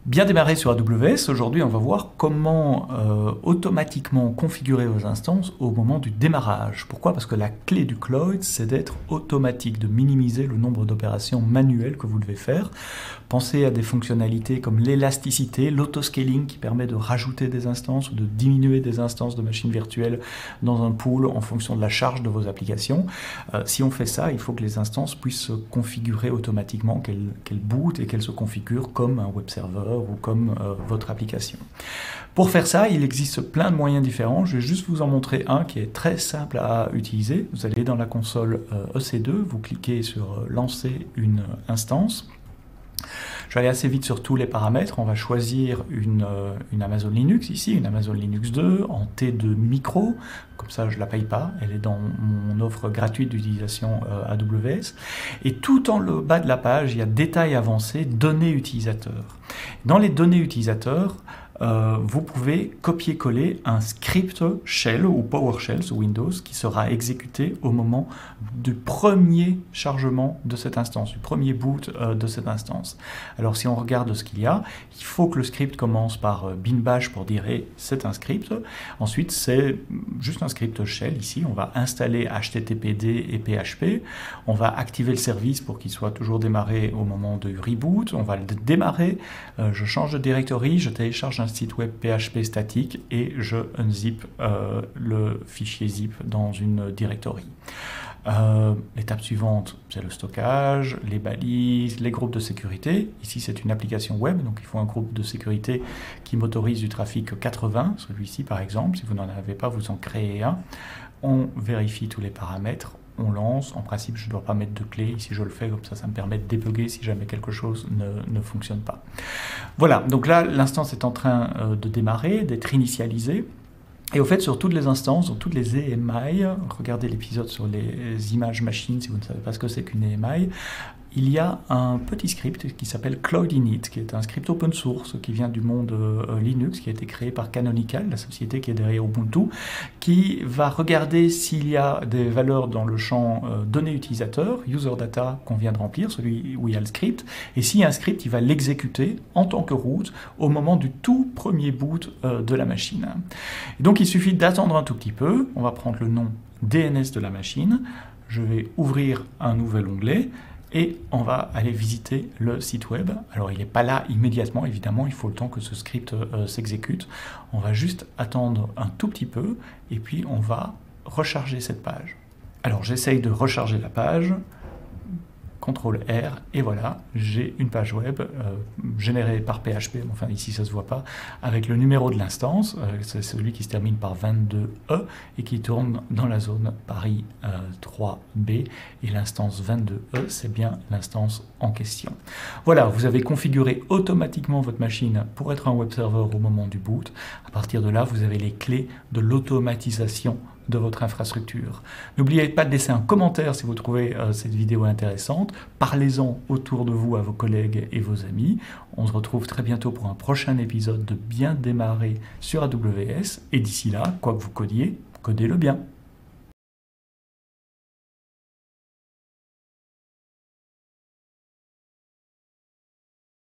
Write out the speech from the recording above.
Bien démarré sur AWS, aujourd'hui on va voir comment automatiquement configurer vos instances au moment du démarrage. Pourquoi? Parce que la clé du cloud, c'est d'être automatique, de minimiser le nombre d'opérations manuelles que vous devez faire. Pensez à des fonctionnalités comme l'élasticité, l'autoscaling qui permet de rajouter des instances ou de diminuer des instances de machines virtuelles dans un pool en fonction de la charge de vos applications. Si on fait ça, il faut que les instances puissent se configurer automatiquement, qu'elles bootent et qu'elles se configurent comme un web server ou comme votre application. Pour faire ça, il existe plein de moyens différents. Je vais juste vous en montrer un qui est très simple à utiliser. Vous allez dans la console EC2, vous cliquez sur Lancer une instance. Je vais aller assez vite sur tous les paramètres. On va choisir une Amazon Linux ici, une Amazon Linux 2 en T2 micro. Comme ça, je ne la paye pas. Elle est dans mon offre gratuite d'utilisation AWS. Et tout en le bas de la page, il y a détails avancés, données utilisateurs. Dans les données utilisateurs, vous pouvez copier-coller un script shell ou PowerShell sous Windows qui sera exécuté au moment du premier chargement de cette instance, du premier boot de cette instance. Alors si on regarde ce qu'il y a, il faut que le script commence par bin bash pour dire hey, c'est un script. Ensuite c'est juste un script shell ici, on va installer HTTPD et PHP, on va activer le service pour qu'il soit toujours démarré au moment du reboot, on va le démarrer, je change de directory, je télécharge un site web PHP statique et je unzip le fichier zip dans une directory. L'étape suivante, c'est le stockage, les balises, les groupes de sécurité. Ici, c'est une application web, donc il faut un groupe de sécurité qui m'autorise du trafic 80, celui-ci par exemple. Si vous n'en avez pas, vous en créez un. On vérifie tous les paramètres. On lance, en principe je ne dois pas mettre de clé, ici je le fais, comme ça me permet de débugger si jamais quelque chose ne fonctionne pas. Voilà, donc là l'instance est en train de démarrer, d'être initialisée. Et au fait, sur toutes les instances, sur toutes les EMI, regardez l'épisode sur les images machines si vous ne savez pas ce que c'est qu'une EMI, il y a un petit script qui s'appelle Cloudinit, qui est un script open source qui vient du monde Linux, qui a été créé par Canonical, la société qui est derrière Ubuntu, qui va regarder s'il y a des valeurs dans le champ données utilisateurs, user data qu'on vient de remplir, celui où il y a le script, et s'il y a un script, il va l'exécuter en tant que root au moment du tout premier boot de la machine. Et donc il suffit d'attendre un tout petit peu, on va prendre le nom DNS de la machine, je vais ouvrir un nouvel onglet, et on va aller visiter le site web. Alors il n'est pas là immédiatement, évidemment, il faut le temps que ce script s'exécute. On va juste attendre un tout petit peu, et puis on va recharger cette page. Alors j'essaye de recharger la page, CTRL R, et voilà, j'ai une page web générée par PHP, enfin ici ça ne se voit pas, avec le numéro de l'instance, c'est celui qui se termine par 22E et qui tourne dans la zone Paris 3B, et l'instance 22E, c'est bien l'instance en question. Voilà, vous avez configuré automatiquement votre machine pour être un web server au moment du boot. À partir de là, vous avez les clés de l'automatisation de votre infrastructure. N'oubliez pas de laisser un commentaire si vous trouvez cette vidéo intéressante. Parlez-en autour de vous à vos collègues et vos amis. On se retrouve très bientôt pour un prochain épisode de Bien démarrer sur AWS. Et d'ici là, quoi que vous codiez, codez-le bien.